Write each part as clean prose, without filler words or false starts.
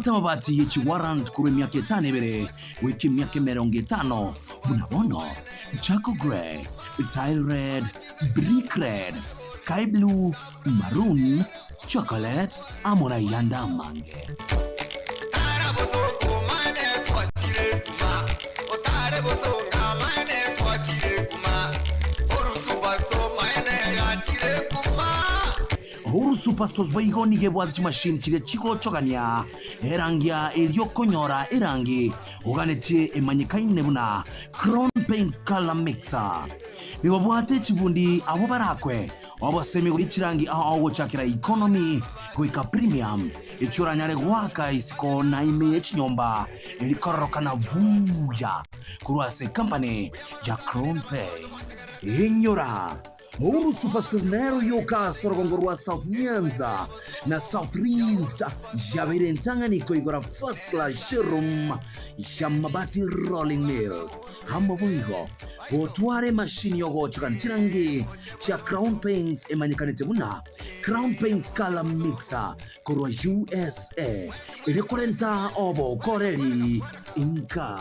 Gota mabati yechi warrant kuri miaka 5 ibere wiki miaka 50 bunabono Chaco Grey, Tile Red, Brick Red, Sky Blue, Maroon, Chocolate, Amona Yanda Mange. Huru superstores baigo nige bwati machine kire chiko chokania erangia eliokonyora erangi uganetie emanyikaine buna crown paint color mixer nigo bwate chibundi abo barakwe obosemi uri chirangi aho chakira economy kuika premium ichuranyare gwaka isiko na ime chinyomba elikororoka na buya kurwase company ya crown paint inyora Huru superstores nero yoka sorogongorwa South Nyanza na South Rift Jabire Ntanganiko igora first class showroom ya mabati rolling mills hamba buigo botware machine yogo chirangi cha Crown Paints emanyikanite buna Crown Paints color mixer korwa USA irekorenta obo koreri inka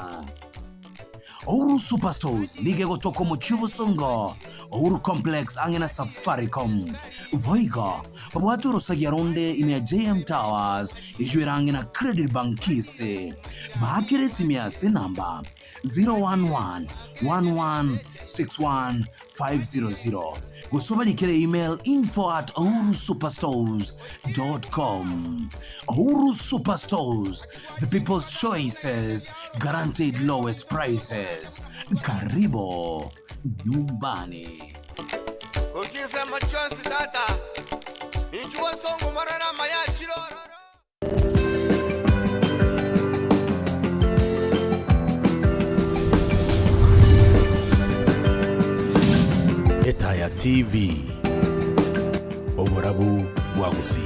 Huru superstores lige gotoko mu Chibusongo Huru complex angena Safaricom Boiga babwatu rosagia ronde ime JM Towers ijwera angena Credit Bankise Bakire simia se namba 011-1161-500 Gusubali kere email info@urusuperstores.com Uru Superstores, the people's choices, guaranteed lowest prices. Karibo nyumbani. Ukisema chance data nichua songo marara maya chiroro Etaya TV Oborabu Wagusi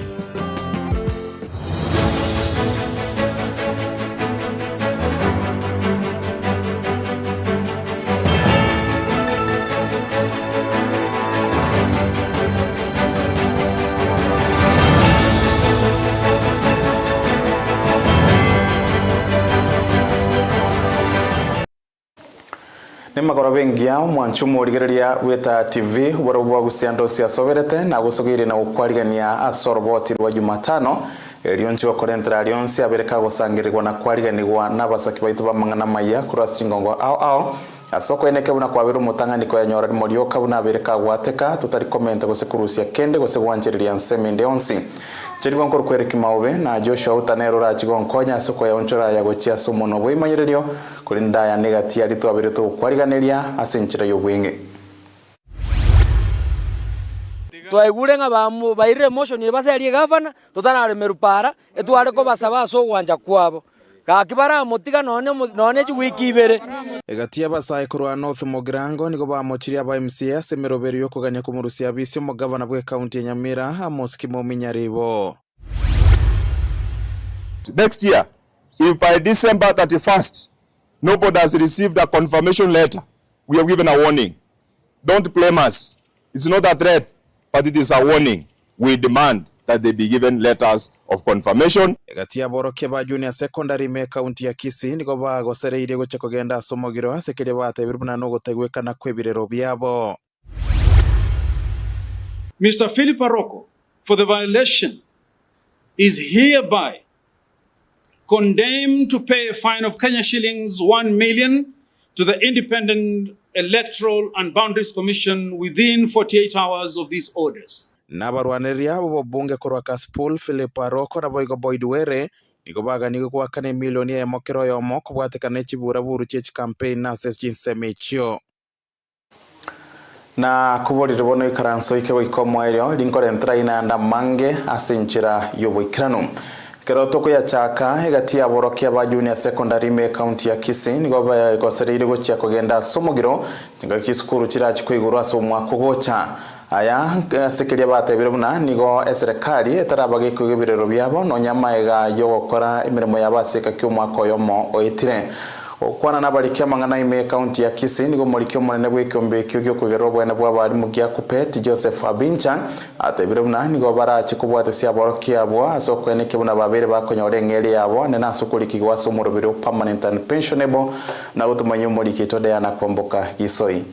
Nimagoro bengia mwanchumo rigereria weta TV warobwa gusiando cia soberete na gusugire na ukwarigania Oroboti Rwa Jumatano elioncho korentra alionsi abereka gusangirirwa na kwariganirwa n'abasaki baitu bamangana maya cross chingongo ao asoko eneke buna kwabiru mutanganiko ya nyora morioka buna abereka gwateka tutari comment gusekurusia kende gusegwanjiriria nsemende onsi Chirigon kor Erick Maobe na Joshua utanero ra chigon konya soko ya onchora ya gochia somono bwimanyirerio kurinda ya negatia ritu abiretu kwariganeria asenchira yo bwenge twaigure nga bamu baire emotion yebaserie governor tutanare merupara etware ko basaba so gwanja kwabo kakibara mutiga none chwiki ibere egatia basaye kurwa North Mogrango niko bamochiria ba MCA semeroberio kugania kumurusia bisyo mo governor bwe county ya Nyamira Amos Kimominyaribo. Next year, if by December 31st nobody has received a confirmation letter, we have given a warning. Don't blame us. It's not a threat, but it is a warning. We demand that they be given letters of confirmation. Egatia boroke ba junior secondary me county ya Kisii niko bagosereire goche kugenda somogiro asekere bate birubuna no gotegweka na kwebirero byabo. Mr. Philip Aroko, for the violation, is hereby condemned to pay a fine of Kenya shillings 1 million to the Independent Electoral and Boundaries Commission within 48 hours of these orders. Nabarwaneria abo bunge korwa Kaspul Philip Aroko na boigo boydwere niko baga niko kwa kane milioni ya mokero yo moko bwatekane chibura buru chechi campaign na sesjinse mecho na kuborire bono ikaranso ikewe ikomoeryo linkore ntraina na mange asenchira yobo ikrano keroto ya chaka egatia borokia ba junior secondary me county ya Kisii niko ba gosereire gochia kugenda somogiro tinga kisukuru chirachi kwigurwa so mwako gocha aya sekeria batebire buna nigo eserikali etarabage kwigibirero byabo no nyamaega yo gukora imirimo yabaseka kyo mwako yomo oitire okwana nabarikia mangana ime county ya Kisii nigo morikio monene bw'ikiombe kyo kugera bwene bw'abarimu gya Kupet Joseph Abincha atebire buna nigo barachi kubwate sia borokia abo asokweneke buna babere bakonyore ngeri yabo nena asukurikigwa somurubiro permanent and pensionable na gutumanyo morikito de ana kwamboka Gisoi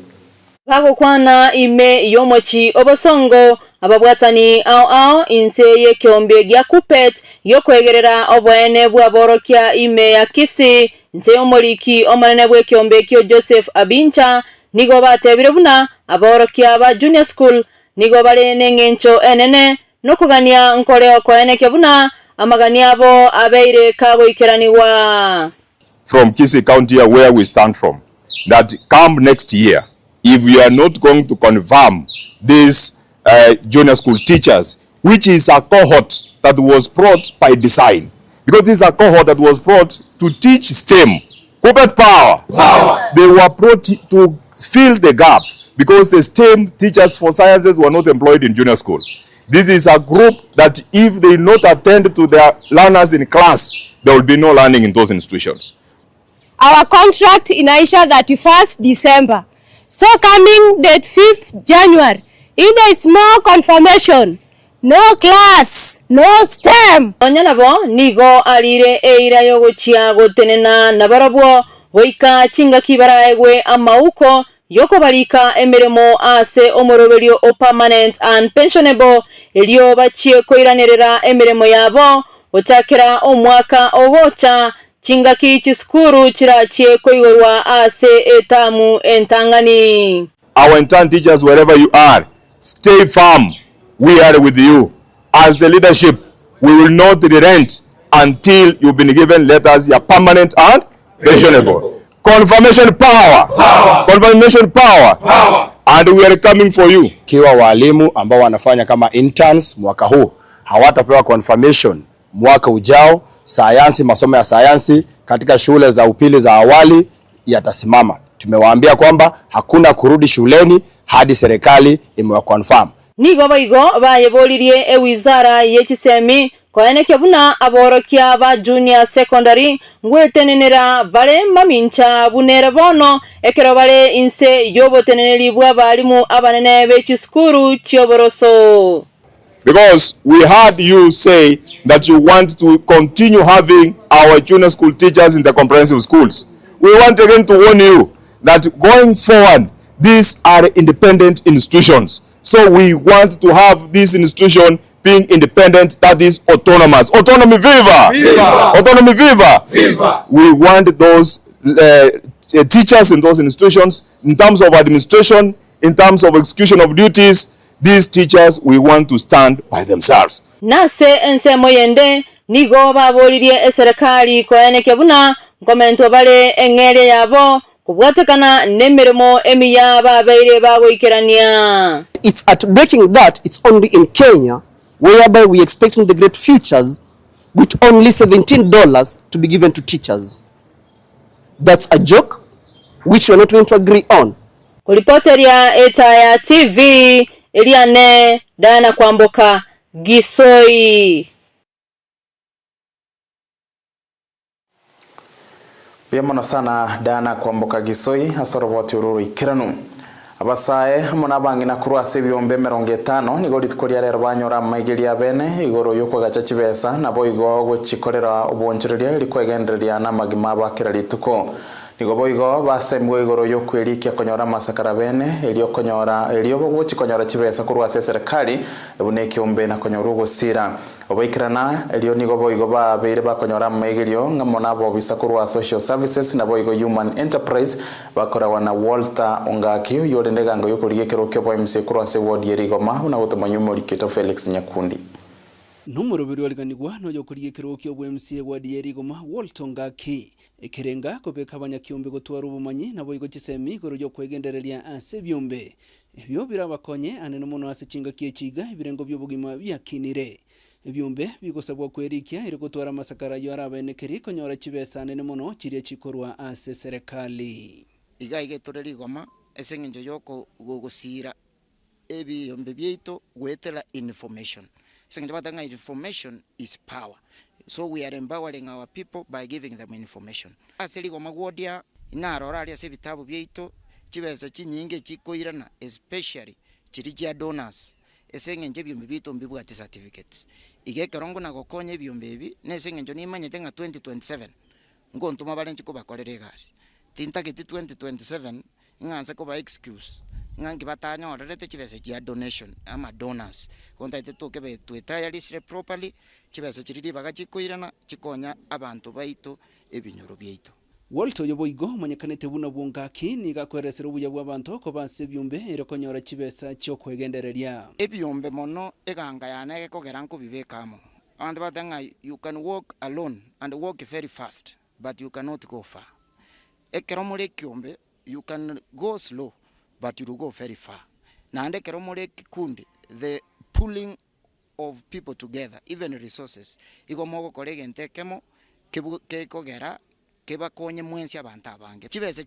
bagokwana ime yomochi obosongo ababwatani ao inse yekiombe gya Kupet yokwegerera obwene bw'aborokia ime ya Kisii nse yomoriki omanene bw'ekiombe kyo Joseph Abincha nigo batebire buna aborokia ba junior school nigo bale nengencho enene nokugania nkoreo kweneke buna amagania abo abeire kagoikeraniwa from Kisii County where we stand from, that come next year, if we are not going to confirm these junior school teachers, which is a cohort that was brought by design, because this is a cohort that was brought to teach STEM, corporate power. They were brought to fill the gap because the STEM teachers for sciences were not employed in junior school. This is a group that if they not attend to their learners in class, there will be no learning in those institutions. Our contract inaisha 31st December. So coming date 5th January, if there is no confirmation, no class, no STEM. Onyanabo nigo alire eira yogochia gotenena nabarabwo boika chinga kibaraegwe amauko yoko barika emiremo ase omoroberio o permanent and pensionable elio bachie koiranerera emiremo yabo otakira omwaka obocha chinga kichi skuru chirachie koigorwa ase etamu entangani. Our intern teachers, wherever you are, stay firm. We are with you. As the leadership, we will not relent until you've been given letters, you are permanent and pensionable. Confirmation power. Confirmation power. And we are coming for you. Kiwa walimu ambao wanafanya kama interns mwaka huu hawatapewa confirmation mwaka ujao, sayansi, masomo ya sayansi katika shule za upili za awali yatasimama. Tumewaambia kwamba hakuna kurudi shuleni hadi serikali imewaconfirm. Nigo baigo bayebolirie wizara yechisemi koeneke buna aborokia ba junior secondary ngwetenenera bale mamincha bunere bono ekero bale inse yoboteneneri bwa balimu abanene bechiskuru chioboroso. Because we heard you say that you want to continue having our junior school teachers in the comprehensive schools. We want again to warn you that going forward, these are independent institutions. So we want to have this institution being independent, that is autonomous. Autonomy viva! Viva! Autonomy viva! Viva! We want those teachers in those institutions, in terms of administration, in terms of execution of duties, these teachers, we want to stand by themselves. Nase ense moyende nigo babolirie serikali koeneke buna komento bale engere yabo kubwatekana nemirimo emiya babeire bagoikerania. It's at breaking that it's only in Kenya whereby we expecting the great futures with only $17 to be given to teachers. That's a joke which we're not going to agree on. Kulipoteria Etaya TV Eliane Dana Kwamboka Gisoi. Pia sana Dana Kwamboka Gisoi Oroboti Rwa Jumatano. Abasae mona bangina kurwase byombe 50 nigo litkoria rero banyora maigeria bene igoro yoko gachachi besa nabo igo guchikorera obonjereria likwegenderia na magima bakira lituko nigo boigo basemwe igoro yoko elikia konyora masakara bene elio konyora elio guchikonyora chibesa kurwase serikali ebune kiombe na konyora gusira obaikirana elio nigo boigo ba beire bakonyora maigerio ngamona bo bisa kurwa social services na boigo human enterprise bakora wana Walter Ongaki yore ndegango yokuriye kirokyo bo MC kurwase ward yerigoma una gutumanyu Rikito Felix Nyakundi Numurubiri waliganirwa no yokuriye kirokyo bo MC ward yerigoma Walter Ongaki ekerenga kobeka abanyakiombe gotwara ubumanyi na boigo chisemi goro yo kwegendereria ase byombe ebyo birabakonye anene muno ase chinga kiechiga ibirengo by'obugima byakinire ebyombe bigosabwa kwerikia iri gutwara masakara yo arabenekeri konyora chibesa nene muno chirie chikorwa ase serikali igaige toreri goma esengenjo yoko gugusira ebyombe byeito gwetera information esengenjo batanga information is power So we are empowering our people by giving them information. Asiligo magwodia inarora alia se vitabu byeito chibeza chinyinge chikoirana especially chirijia donors esenge nje byombe bito mbibwate certificates igekerongo na gokonye byombe bi nesenge njo nimanyete nga 2027 ngo ntuma balenchi ko bakorere gasi tintageti 2027 nganze ko ba excuse ngangi batanya orete chibeza chia donation ama donors konta itoke be tuetayalisire properly chibeza chiriri bagachikoirana chikonya abantu baito ebinyoro byeito Walto yoboigo manyakanete buna bwongaki niga kweresera ubuya bw'abantu ko base byumbe erekonyora chibesa cyo kwegendereria ebyombe mono eganga yanege kogera nko bibekamo abantu batanga you can walk alone and walk very fast but you cannot go far ekeromole kyombe you can go slow but you will go very far nande keromole kikundi the pulling of people together even resources igomogo kolege ntekemo kegera keba konye mwensi abantu abange chibese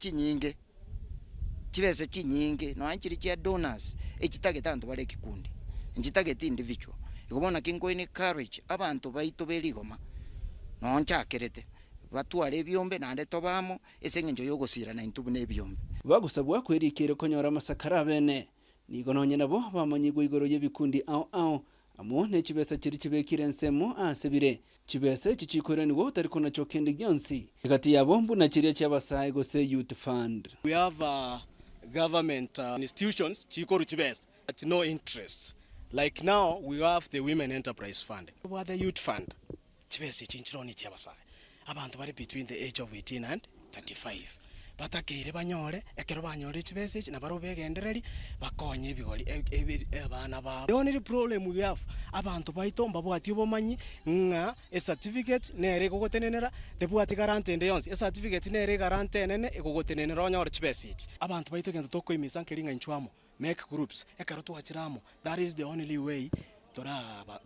chinyinge no anchiri chia donors echitageta abantu bale kikundi nchitageta individual ikobona kinko ni courage abantu baito beligoma no nchakerete batware byombe nande tobamo esenge njo yogosira na intubu ne byombe bagusabwa kwerikira konyora masakara bene nigononye nabo bamanyigwa igoro y'ebikundi ao amone chibesa chiri chibekire nsemo asebire chibesa chichikorani go tariko na chokende gyonsi kati yabo mbuna chiria cyabasaye go say youth fund. We have government institutions chikoru chibesa at no interest. Like now we have the women enterprise fund. What the youth fund chibesa chinchironi cyabasaye abantu bari between the age of 18 and 35 batakeire banyore ekero banyore chibese na baro begendereri bakonye bigori abana ba. The only problem we have abantu baitomba bwati obomanyi nga a certificate nere gogotenenera the bwati garante yonse a certificate nere garante nene egogotenenera onyore chibese abantu baito gento toko imisa nkeringa nchwamo make groups ekero twachiramo. That is the only way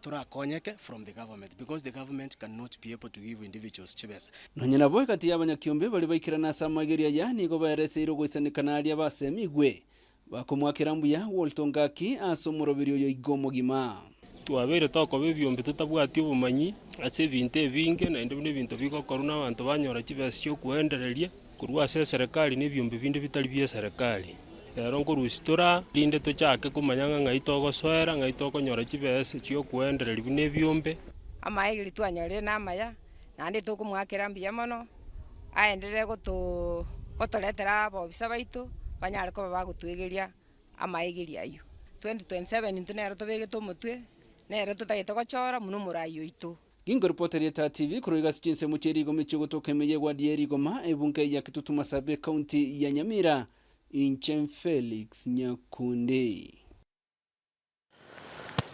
tora konyeke from the government because the government cannot be able to give individuals chibesa. Nonyena boy kati y'abanyakyombe bali baikirana samageria yani go baresero gwisanikana ali abasemigwe bakomwakira mbuya Woltongaki asomorobirio yo igomo gima twabere toko bebyombe tutabwati obumanyi ase binte binge na inde bintu bigokoruna abantu banyora chibesa cyo kuendereria kurwa serikali n'ebyombe binde bitali bya serikali. Rero nkurustora linde tochake kumanyanga ngaitoko soera ngaitoko nyora chibese cyo kuenderera bine byombe amaigiri twanyore namaya nande tokumwakira mbiya mono aenderere gotoretera abo bisabaito banyare ko bagutwegeria amaigiri ayo 2027 ntunero tobegete omutwe nero tutagete gochora muno murayo ito. Gingo reporter ya TV kuroiga Chinsa mucheri go michigo tokemeye gwa dieri goma ebunke ya Kitutu Masabe county ya Nyamira Inchen Felix Nyakunde.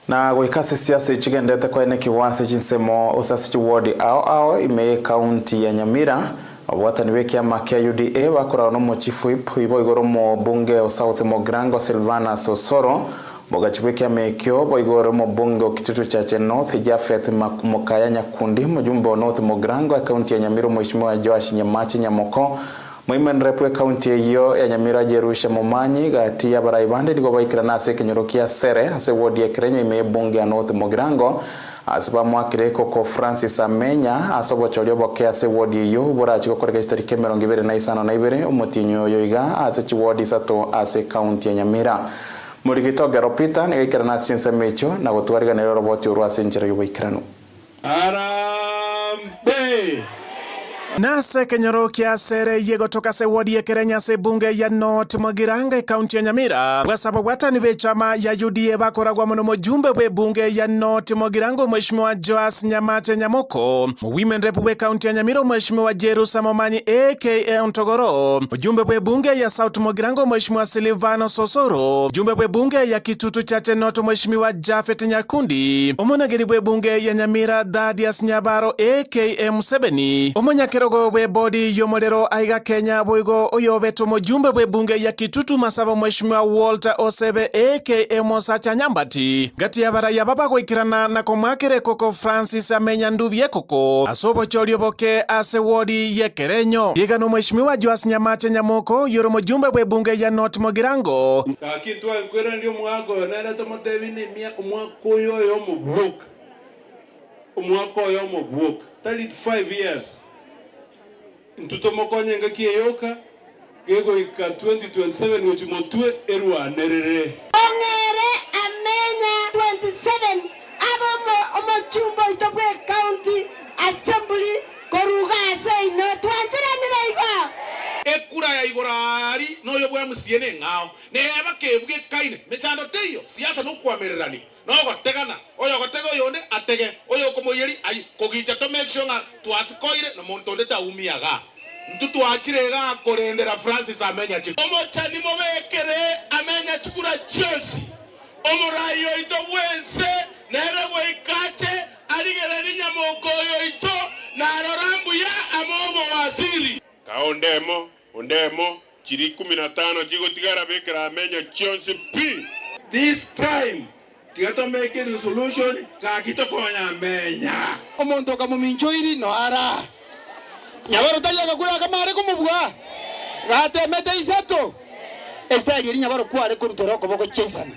Na gwikasi siasa ichigendete kwa ene kiwase chinsemo usasi chiwodi ao ime county ya Nyamira wabwatani weki ya makia UDA wakura unomo chifu ipu ibo igoro mo bunge o South Mogrango Silvana Sosoro boga chibweki ya mekyo bo igoro mo bunge o Kitutu Chache North Jafet Mokaya Nyakundi mjumbe o North Mogrango ya county ya Nyamira mheshimiwa Joash Nyamachi Nyamoko Muimen repwe county hiyo ya Nyamira Jerusha Momanyi gati ya baraibande digo baikira nase kenyorokia sere ase wodi ya Kirenya ime bunge ya North Mogrango asiba mwakire koko Francis Amenya asobo cholio bokea ase wodi hiyo bora chiko koreka istarike 29 umutinyo yoiga ase chiwodi sato ase county ya Nyamira murigito garopita nigaikira nase Chinsa mecho na gutwariga na Oroboti Rwa Jumatano Arambe Nase kenyorokia sere yego toka se wodi ya Kirenya se bunge ya North Mogrango county ya Nyamira wasaba watani be chama ya UDA bakoragwa muno mujumbe we bunge ya North Mogrango mheshimiwa Joash Nyamache Nyamoko women rep we county ya Nyamira mheshimiwa Jerusa Momanyi aka Ntogoro mjumbe we bunge ya South Mogrango mheshimiwa Silvano Sosoro mjumbe we bunge ya Kitutu Chache North mheshimiwa Jafet Nyakundi omonagiri we bunge ya Nyamira Thaddeus Nyabaro aka Museveni omonyakero we body yomolero aiga Kenya boigo oyobeto mujumbe we bunge ya Kitutu Masaba mheshimiwa Walter Osebe aka Mosacha Nyambati gati ya bara ya baba goikirana na komwakire koko Francis Amenya ndubye koko asobo cholio boke ase wodi ya Kerenyo igano mheshimiwa Joash Nyamache Nyamoko yoro mujumbe we bunge ya North Mogrango kakitwa nkwera ndio mwago naleta motebini mia umwakoyo yo mubuka umwaka oyo mobuoka 35 years ntuto mokonye ngaki eyoka gego ika 2027 ngochimotwe erwanerere ongere amenya 27 omochumbo itobwe county assembly korugase ino twanziranire igo ekura ya igorari noyo bwa musiene ngao neba kebwe kaine mechando teyo siasa no kwamererani no gotegana oyo gotego yonde atege oyo komoyeri ai kogicha to make sure twasikoire no muntu ndeta umiaga ntutu achirega korendera Francis amenya chiko omochani mobekere amenya chikura Chelsea omorayo ito bwense nerego ikache aligereri nyamokoyo ito narorambu ya amomo waziri ondemo chiri 15 chigotigara bekera amenya Chelsea P this time tigato make a resolution ka kitokonya amenya omonto kamuminchoiri no ara nyabaro talia kakura kamare kumubwa gatemete isato estari nyabaro kware kurutoro koboko chesana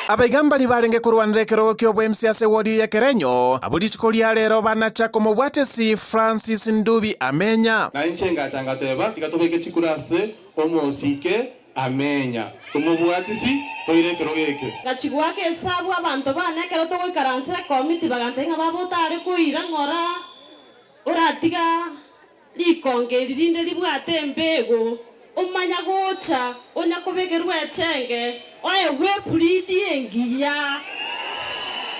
abaigambari barenge kurwanira ekero kyo bwemsiase wodi yekerenyo abuditikolia lero banacha komobwatesi Francis Ndubi amenya na nchenga changateba tikatobeke chikurase omosike amenya tumubwatisi toirekero geke gachigwake esabu abantu bane kero to goikaranse committee bagantenga babotare kuira ngora uratiga likonge lirinde libwate mbego umanya gocha onya kobekerwa echenge oye wepulidi engiya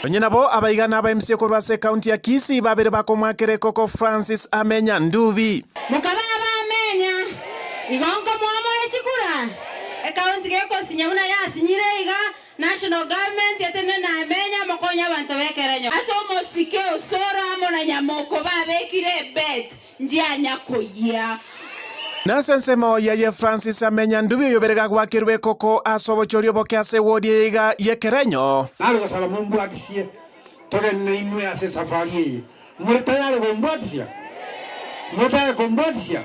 onye nabo abaigana ba MC korwase county ya Kisii babere bakomwakere koko Francis amenya Ndubi mukaba amenya igonko mwamo echikura county geko sinyamuna yasinyire iga national government yatene na amenya mokonya abantu bekerenyo aso mosike osora amona nyamoko babekire bet njia nyakoya nasensemo yaye Francis amenya Ndubi yoberega gwakirwe koko asobochorio bokyase wodi iga yekerenyo nalo gosala mumbu atisie tore neinwe ase safari muretayale gombotisia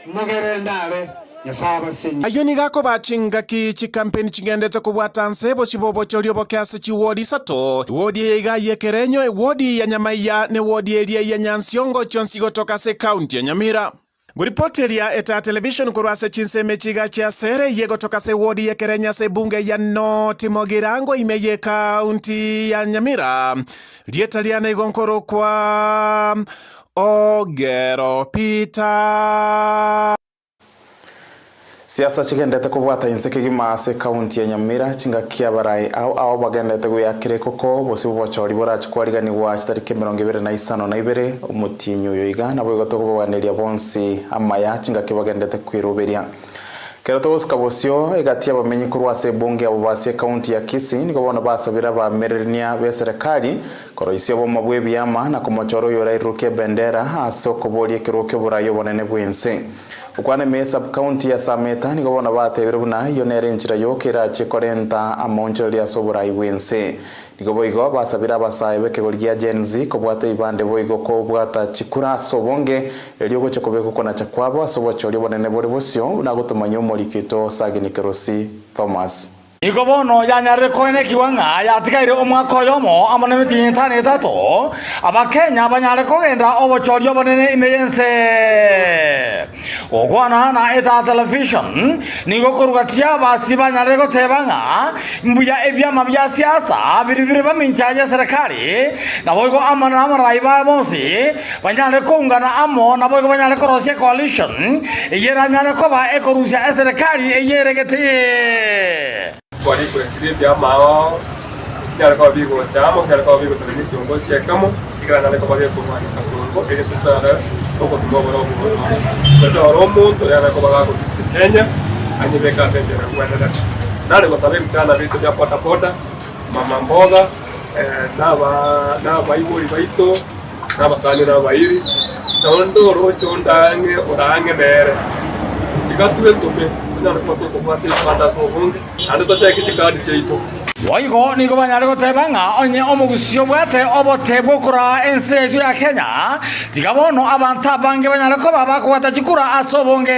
mugerendale ayoni gako bachinga ki chikampeni chigendete kubwata nsebo chibobochorio bokyase chiwodi sato wodi iga yekerenyo wodi ya Nyamaiya ne wodi elia ya Nyansiongo chonsigo toka se county ya Nyamira Guripoteria eta television kurwase Chinsa mechiga chia sere yego toka se wodi yekerenya se bunge ya Noti Mogirango imeye county ya Nyamira lietaliana igonkoro kwa Ogero Peter siasa chigendete kubwata inseke gimase county ya Nyamira chinga kia barai au bagendete guyakire koko bosi bochori borachi kwarigani wa chitarike 25 umutinyu yoiga na bwo gotogobwaneria bonsi amaya chinga kibagendete kwiruberia kero togoska bosio egatia bamenyi kurwase bunge abo base county ya Kisii niko bona basabira ba merenia be serikali koroisio bo mabwe byama na komochoro yorairuke bendera asoko bolie kirokyo burayo bonene bwense ukwane me sub county ya Sameta niko bona batebere buna yo nere nchira yokera chikorenta amoncho lia soburai bwense niko boigo basabira basaye kegoligia Gen Z kobwata ibande boigo ko bwata chikura sobonge eliogo chekobeko kona chakwabo asobochori bonene bore bosio na gutumanya umurikito sagini kerosi Thomas Iko bono yanyare koine kiwanga yatikaire omwaka yomo amone mitintane tato abakenya banyare kogenda obochorio bonene imeyense okwana na eta television nigo kurugatia basi banyare gotebanga mbuya ebyama bya siasa biribire baminchaje serikali na boigo amana amaraiba bonsi banyare kongana amo na boigo banyare korosia coalition yeranyare koba ekorusia serikali eyeregete kwa request ya mao ya kwa bigo chamo kwa bigo tuli kiongozi ya kamo ikana na kwa bigo kwa kasongo ile tutara huko tumoboro kwa romo to ya kwa baga kwa Kenya anibeka sente na kuenda nale kwa sababu mchana vitu vya pota pota mama mboga na baibuli baito na basani na bairi na ndo rocho ndani orange mere tikatwe tobe Waigo niko banyare gotebanga onye omugusio bwate obotebwo kura ense yetu ya Kenya tigabono abantu abange banyare ko baba kwata chikura asobonge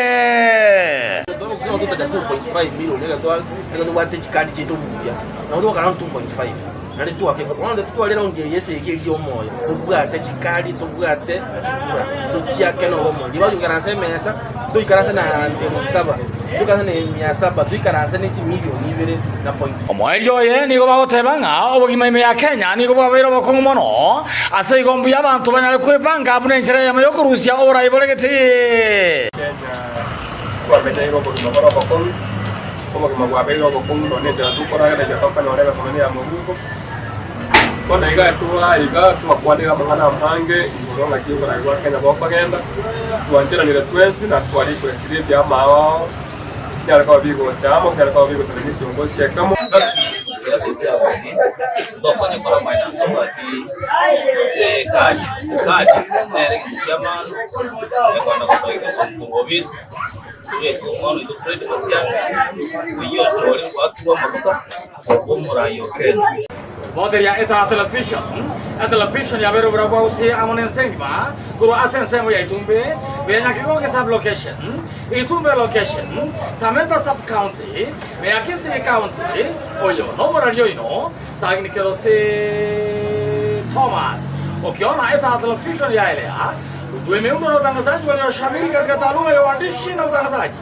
nari twakeka kwanda twalera onge yese igyo moyo tubwate chikali tubwate chikura tuchiake no lomo diba yukaranse mesa tuikaranse na 7 tuikaranse na 7 tuikaranse ni milioni 2 na point omwelyo ye nigo bagotebanga obogima ime ya Kenya nigo bwabero bokongo mono ase igombu y'abantu banyale kwepanga abune nchera ya mayo kurusia oburayi boregeti Kenya kwa metero ko no bakon como que magwabero ko kundo ne ja tukora ne ja toka no rega somani ya mungu kona iga tu akwandira mangana mpange ngoronga kiungo na Kenya bokagenda tuanjira ni retwensi na twali president ya mao ya kwa bigo chamo ya kwa bigo tani kiongozi ya kama siasa ya basi ndio fanya kwa finance party kadi Erick Maobe kwa na kwa songovis kwa ito Fred Matiang'i kuyo tole kwa makosa omurayo Kenya Moderia eta television ya bero bravo usi amonen sengma kuro asensemo ya itumbe benya kiko ke sub location itumbe location sameta sub county me akisi county oyo no morario ino sagni kero se Thomas ukiona eta television ya ile ujue miundo na utangazaji walioshamiri katika taaluma ya uandishi na utangazaji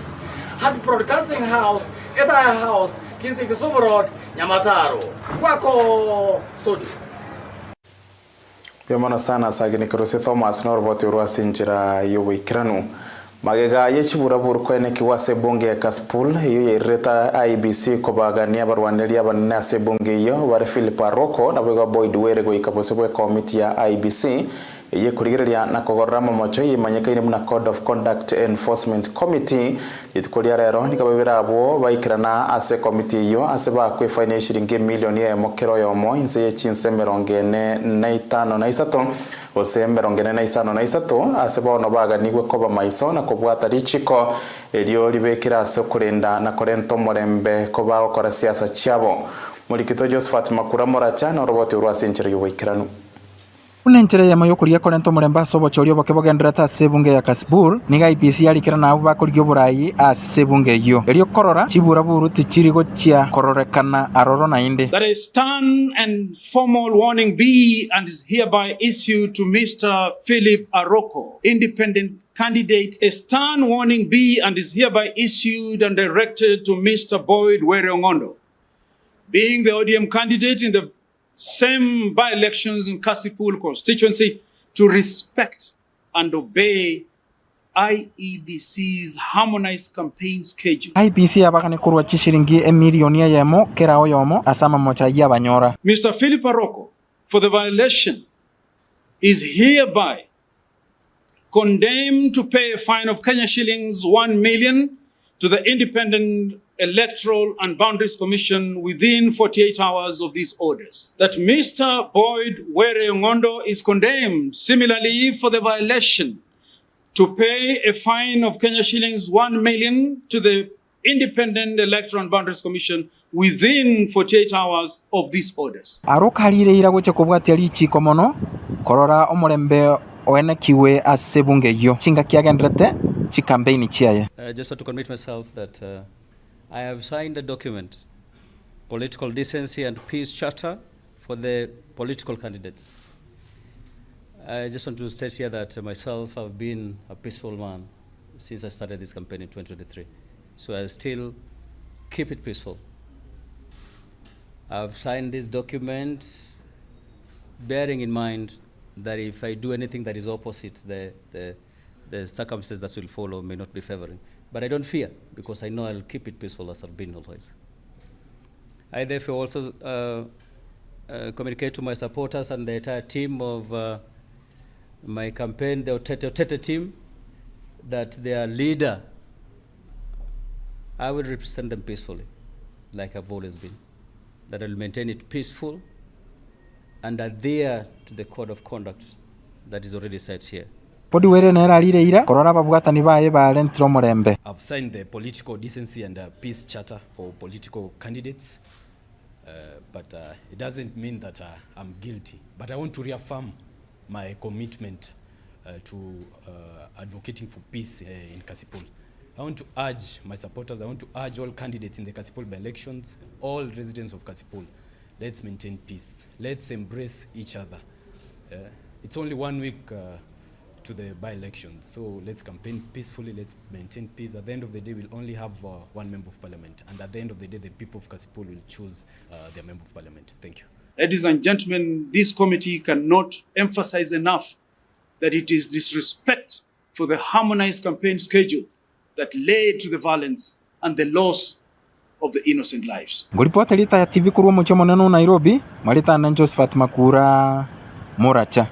Hub Broadcasting House eta house Kisi Kisumu Road, Nyamataro. Kwako studio. Pia sana sagini kuruse Thomas na Oroboti Rwa Sinjira Yuwikiranu. Magega yechibura burkwene kiwase bunge ya Kaspool iyo yereta IBC kobagania barwanderia banene ase bunge iyo bare Philip Aroko na bwega Boyd Were go ikabosebwe committee ya IBC ye kurigereria na kogorama mocho yimanyekaine muna Code of Conduct Enforcement Committee yitikulia rero nikabebera abo baikirana ase committee iyo ase bakwe fine shilingi milioni ya mokero yomo inse ye Chinsa merongene na 5 na 3 ose merongene na 5 na 3 ase bono baganigwe koba maiso na kubwata lichiko elio libekira ase kurinda na korento morembe koba okora siasa chiabo Mulikito Josephat Makura Moracha na Oroboti Rwa Sinjira Yuwikiranu Unenjere ya mayokuria korento muremba sobo chorio bokebogendera ta sebunge ya Kaspool niga IPC alikira nabo bakurigyo burayi a sebunge yo elio korora chibura buru tichirigo chia kororekana aroro na inde. That a stern and formal warning be and is hereby issued to Mr. Philip Aroko, independent candidate. A stern warning be and is hereby issued and directed to Mr. Boyd Were Ongondo, being the ODM candidate in the same by-elections in Kasipul constituency, to respect and obey IEBC's harmonized campaign schedule. IEBC abakane kurwa chishiringi milioni ya yemo kerao yomo asama mocha ya banyora. Mr. Philip Aroko, for the violation, is hereby condemned to pay a fine of Kenya shillings 1 million to the Independent Electoral and Boundaries Commission within 48 hours of these orders. That Mr. Boyd Were Ongondo is condemned similarly for the violation to pay a fine of Kenya shillings 1 million to the Independent Electoral and Boundaries Commission within 48 hours of these orders. Arokarire iragoche kubwatia lichiko mono korora omurembe oene kiwe asebunge yo chinga kiagendrete chikampeni chiaye. Just to commit myself that I have signed a document, Political Decency and Peace Charter for the political candidates. I just want to state here that myself, I've been a peaceful man since I started this campaign in 2023. So I still keep it peaceful. I've signed this document bearing in mind that if I do anything that is opposite, the circumstances that will follow may not be favoring. But I don't fear, because I know I'll keep it peaceful as I've been always. I therefore also communicate to my supporters and the entire team of my campaign, the Otete team, that their leader, I will represent them peacefully, like I've always been. That I'll maintain it peaceful and adhere to the code of conduct that is already set here. I've signed the Political Decency and Peace Charter for political candidates, but it doesn't mean that I'm guilty. But I want to reaffirm my commitment to advocating for peace in Kasipul. I want to urge my supporters, I want to urge all candidates in the Kasipul by elections, all residents of Kasipul, let's maintain peace. Let's embrace each other. It's only 1 week to the by-election, so let's campaign peacefully, let's maintain peace. At the end of the day, we'll only have one member of parliament, and at the end of the day, the people of Kasipul will choose their member of parliament. Thank you. Ladies and gentlemen, this committee cannot emphasize enough that it is disrespect for the harmonized campaign schedule that led to the violence and the loss of the innocent lives. Nguripota lita ya TV kurwa mchomo neno Nairobi, marita na Josephat Makura, Moracha.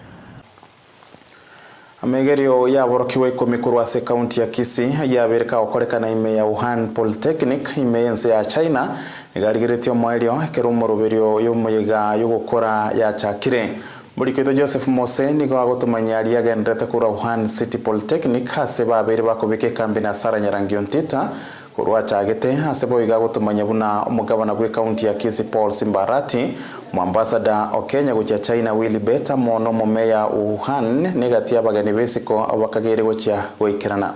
Amegerio ya borokiwe komikurwa se county ya Kisii ya bereka okorekana ime ya Wuhan Polytechnic ime yense ya China igarigiretio mwario kerumo ruberio yomuyiga yogokora ya chakire muri kwito Joseph Mose nigo agotumanya ali agendete kura Wuhan City Polytechnic hase babere bakobike kambi na Sara Nyarangi Ontita kurwa chagete hase boiga gotumanya buna umugabana gwe county ya Kisii Paul Simbarati Mwambasada Okenya gucha China Willy Beta mono momeya Wuhan negati abagani besiko abakagere gocha goikirana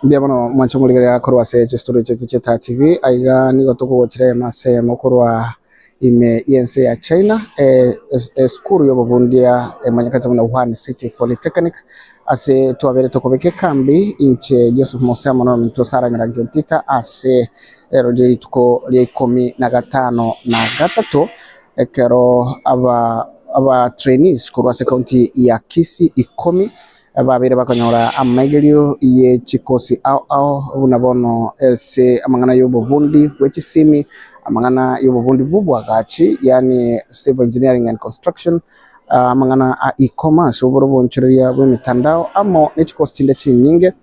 Biabono mwancho muligere akorwa se story chetu cheta TV aiga nigo tukugochire mase mokorwa ime yense ya China skuru yo bobundia manyakati muna Wuhan City Polytechnic ase tuabere tokobeke kambi inche Joseph Mose mono minto Sara Nyarangi Ontita ase erodi tuko lie 15 na gatatu ekero aba trainees kurwa se county ya Kisii 10 babere bakonyora amagelio ye chikosi au unabono ese amangana yobo bundi wechisimi amangana yobo bundi bubwa gachi yani civil engineering and construction amangana e-commerce uborobo nchiria bwe mitandao amo nechikosi chinde chinyinge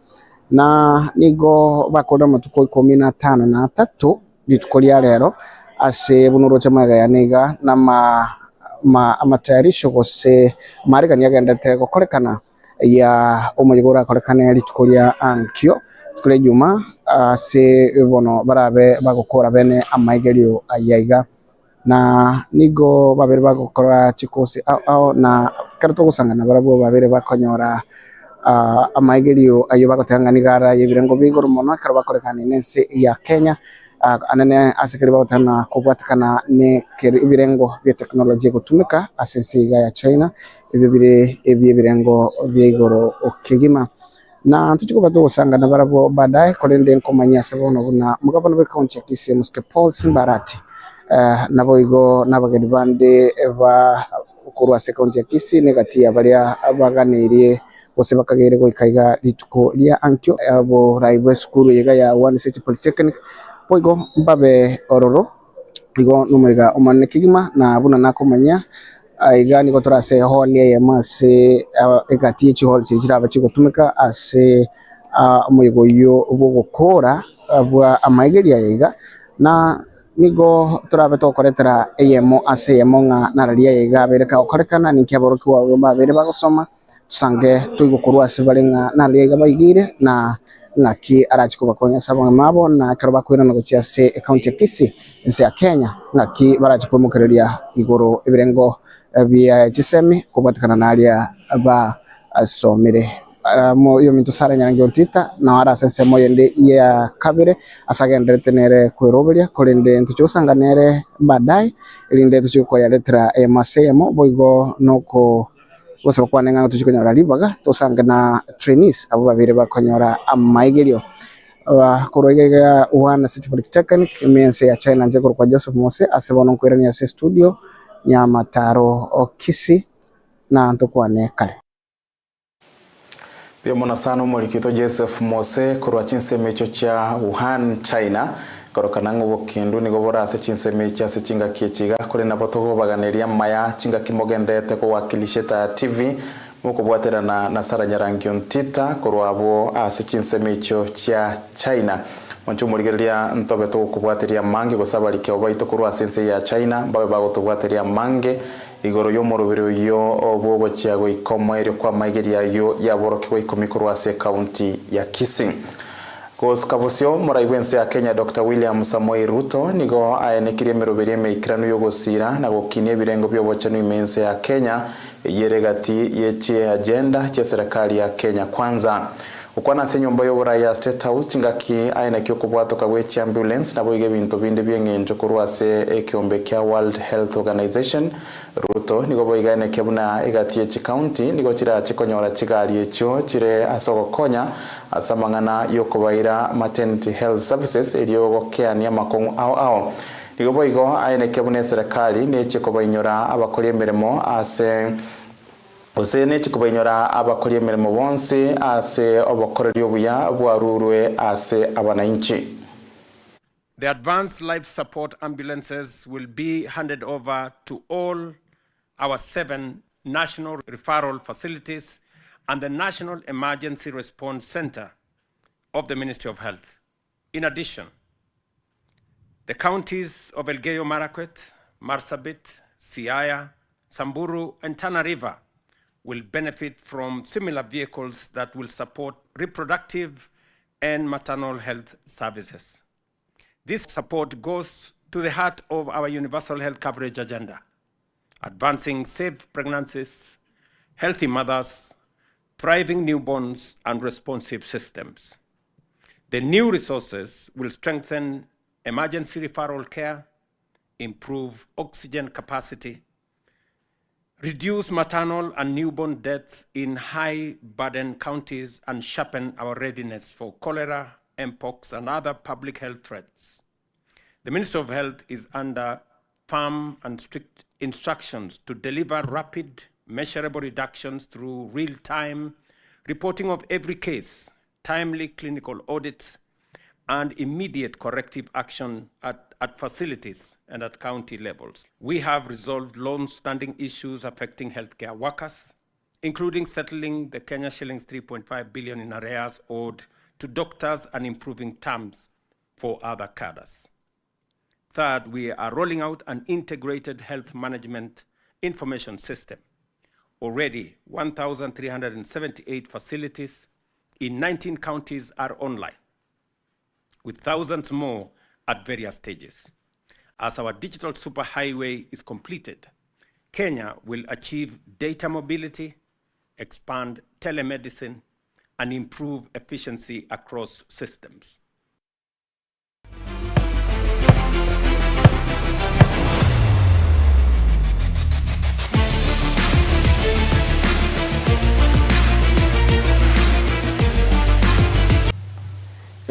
na nigo bakoda matuko 15 na 3 litukolia lero ase bunuro chamaga yaniga na amatayarisho gose marika nyagendete gokorekana ya omuyigora korekana litukolia ankyo tukule juma se bono barabe bagokora bene amaigelio ayaga na nigo babere bagokora chikosi au na karto gusangana barabo babere bakonyora amaigelio ayo bagotanganigara yebirengo bigoro mono karo bakorekana nense ya Kenya anane asekeri bagotana kubwatakana ne ibirengo bya technology gutumika asensi ya China ibibire ebirengo byigoro okigima na tuchiko bato usangana barabo baadaye kolende nkomanya sabono buna mugabano be county Kisii muske Paul Simbarati nabo igo nabageni bande eva kurwa se county Kisii negati abalia abaganirie bose bakagere go ikaiga lituko lia ankyo abo raiwe skuru yega ya Wuhan City Polytechnic poigo mbabe ororo igo numega umane kigima na buna nakomanya aiga niko turase holi ya mase egati chi holi chiraba chiko tumika ase umuyigo yo ubugokora abwa amaigeri aiga na nigo turabe to koretera eyemo ase yemo nga naralia aiga bereka okorekana nikyaboroki wa babere bagosoma tusange tuigukorwa ase barenga naralia aiga baigire na ngaki arachiko bakonya sabanga mabo na karoba kwira no gochia se county Kisii nse ya Kenya ngaki barachiko mukereria igoro ibirengo bya chisemi kubatikana nalia aba asomire mo yo minto Sara Nyarangi Ontita na ara sense moyende ya kabire asagende tenere kwerobelia kolende ntuchosanganere badai ilinde tuchiko ya letra masemo boigo noko bose bakwanenga tuchikonyora libaga tosangana trainees abo babire bakonyora amaigelio kurogega Wuhan City Polytechnic imense ya China nje kwa Joseph Mose asebono kwirania se studio Nyamataro Kisii na ntokwane kale pia mwana sana mwalikito Joseph Mose kurwa chinse mecho cha Wuhan China korokana ngo kindu ni gobora ase chinse mecha se chinga kiechiga kore na botogo baganeria maya chinga kimogendete ko wakilisheta TV muko bwatera na Sara Nyarangi Ontita kurwa abo ase chinse mecho cha China mwancho muligeria ntobe to kubwateria mange gosabali ke obaito kurwa sense ya China babe bago to bwateria mange igoro yo morobero yo obogo chiago ikomoero kwa maigeria yo ya boroki wa ikomikurwa se county ya Kisii Koskavosio moraiwense ya Kenya Dr. William Samoei Ruto nigo aenekirie meroberie meikirano yogosira na gokinie birengo byobochano imense ya Kenya yeregati yeche agenda cha serikali ya Kenya kwanza ukwana se nyomba y'oburayi ya State House chingaki aina kyo kubwatoka gwe ambulance nabo ige bintu bindi by'engenjo kurwase ekiombe kya World Health Organization ruto nigo boiga ene kebuna igatie chi county nigo chira chikonyora chigari echo chire asogokonya asamangana yokobaira maternity health services elio gokeania makongu ao nigo boigo aina kebuna serikali neche kobainyora abakori emeremo ase Osene chikubainyora abakori emirimo bonse ase obokoreri obuya bwarurwe ase abananchi. The advanced life support ambulances will be handed over to all our 7 national referral facilities and the National Emergency Response Center of the Ministry of Health. In addition, the counties of Elgeyo Marakwet, Marsabit, Siaya, Samburu, and Tana River will benefit from similar vehicles that will support reproductive and maternal health services. This support goes to the heart of our universal health coverage agenda, advancing safe pregnancies, healthy mothers, thriving newborns, and responsive systems. The new resources will strengthen emergency referral care, improve oxygen capacity, reduce maternal and newborn deaths in high-burden counties, and sharpen our readiness for cholera, mpox, and other public health threats. The Ministry of Health is under firm and strict instructions to deliver rapid, measurable reductions through real-time reporting of every case, timely clinical audits, and immediate corrective action at facilities and at county levels. We have resolved long-standing issues affecting healthcare workers, including settling the Kenya shillings 3.5 billion in arrears owed to doctors and improving terms for other cadres. Third, we are rolling out an integrated health management information system. Already, 1,378 facilities in 19 counties are online, with thousands more at various stages. As our digital superhighway is completed, Kenya will achieve data mobility, expand telemedicine, and improve efficiency across systems.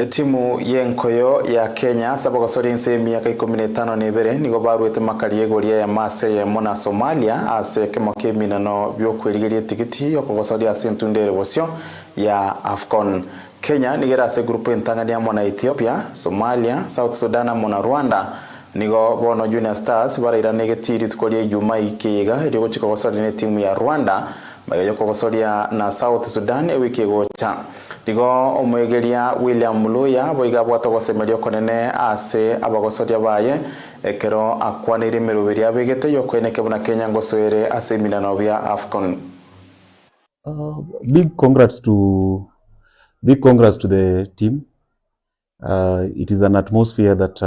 Timu yenkoyo ya Kenya sabagosori nse miaka 15 nebere nigo barwete makari egoria ya mase ya mona Somalia ase kemoke minano byokwerigeria tikiti yokogosori ase ntundere bosyo ya AFCON. Kenya nigera ase grupu entangania mona Ethiopia, Somalia, South Sudan mona Rwanda nigo bono Junior Stars baraira negetiri tukoria Ijumaa ikiga irigo chikogosori ne timu ya Rwanda magayo kogosoria na South Sudan ewiki gocha. Nigo omwegeria William Muluya boiga bwatogosemerio konene ase abagosoria baye ekero akwanire merubiri abegete yokweneke buna Kenya ngosoere ase minano bya AFCON. Big congrats to the team. It is an atmosphere that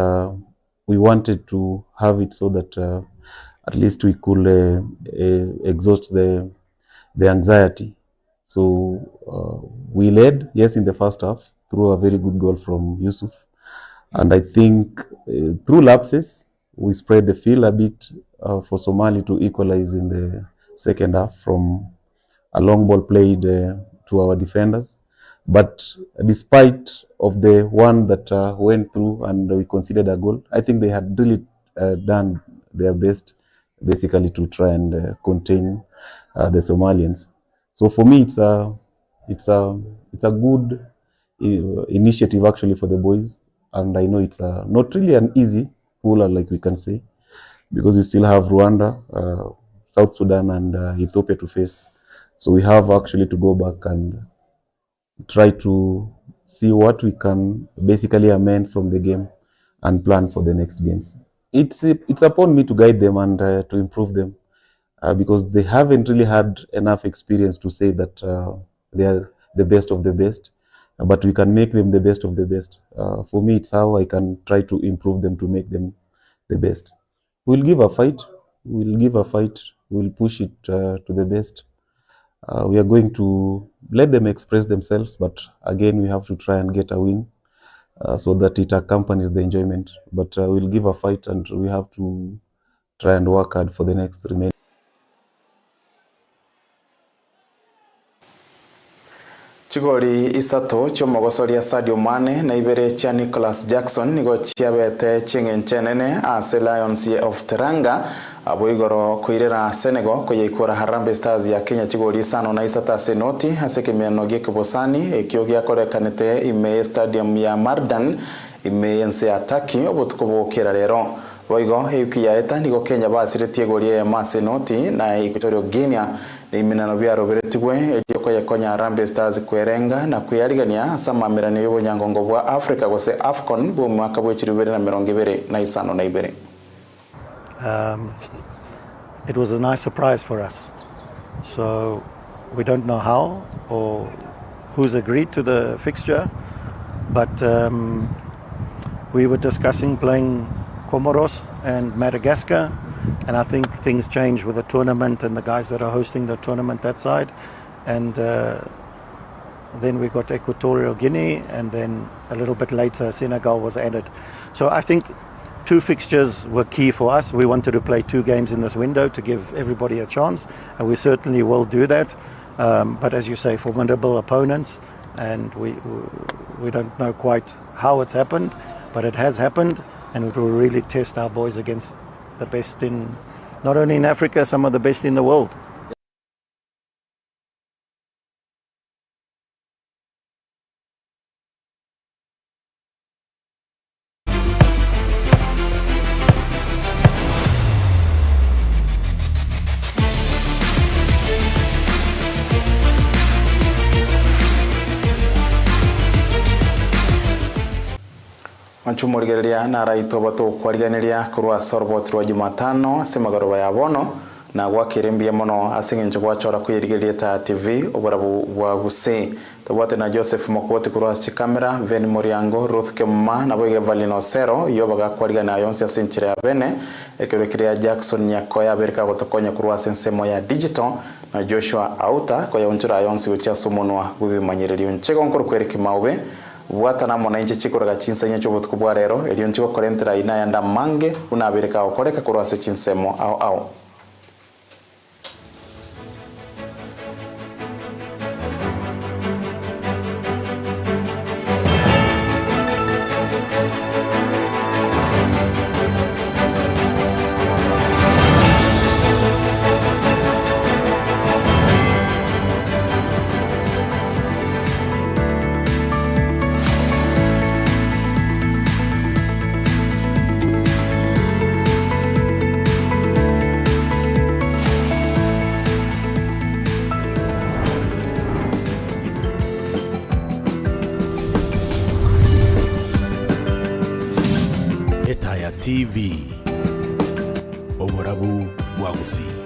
we wanted to have it so that at least we could exhaust the anxiety. So we led, yes, in the first half through a very good goal from Yusuf. And I think through lapses, we spread the field a bit for Somali to equalize in the second half from a long ball played to our defenders. But despite of the one that went through and we conceded a goal, I think they had really done their best basically to try and contain the Somalians. So for me, it's a good initiative actually for the boys, and I know it's not really an easy puller like we can say, because we still have Rwanda, South Sudan, and Ethiopia to face. So we have actually to go back and try to see what we can basically amend from the game and plan for the next games. It's upon me to guide them and to improve them. Because they haven't really had enough experience to say that they are the best of the best, but we can make them the best of the best. For me, it's how I can try to improve them to make them the best. We'll give a fight. We'll push it to the best. We are going to let them express themselves, but again, we have to try and get a win so that it accompanies the enjoyment. But we'll give a fight, and we have to try and work hard for the next remaining. Chigori isato chomogosoria Sadio Mane na ibere cha Nicholas Jackson nigo chiabete chengenchenene ase Lions of Teranga aboigoro kuirera Senegal koyeikora Harambee Stars ya Kenya. Chigori sano na isata senoti ase kemiano gekobosani ekio giakorekanete ime stadium ya Mardan ime ense ya Turkey obutukobokera rero boigo yukiyaeta nigo Kenya basiretie gorie masenoti na Equatorial Guinea iminano byaro beretigwe ekyo yakonya Harambee Stars kwerenga na kuyarigania samamirano y'obunyangongo bwa Africa gose AFCON bwo mwaka bwa 2022. It was a nice surprise for us. So we don't know how or who's agreed to the fixture, but we were discussing playing Comoros and Madagascar, and I think things changed with the tournament and the guys that are hosting the tournament that side, and then we got Equatorial Guinea, and then a little bit later Senegal was added. So I think 2 fixtures were key for us. We wanted to play 2 games in this window to give everybody a chance, and we certainly will do that. But as you say, formidable opponents, and we don't know quite how it's happened, but it has happened, and it will really test our boys against the best in, not only in Africa, some of the best in the world. Manchumurigeria na raito bato kwariganiria kurwa Oroboti Rwa Jumatano semagoroba ya bono na gwakirembia mono asingencho gwachora kwirigeria ta TV obarabu bwa guse tabwate na Joseph Mokwoti kurwa kamera Ven Moriango Ruth Kemma na boige Valino Sero yobaga kwarigana yonse asinchire ya bene ekerekiria Jackson Nyakoya berika gotokonya kurwa sensemo ya digital na Joshua Auta kwa yonchura yonse ucha sumunwa gubimanyiriri unchego nkuru Erick Maobe Watana mona inche chikora Chinsa nyecho botukubwa rero elio nchiko korentera ina yanda mange unabirika okoreka kurwa se chinsemo au TV Oborabu Wagusi.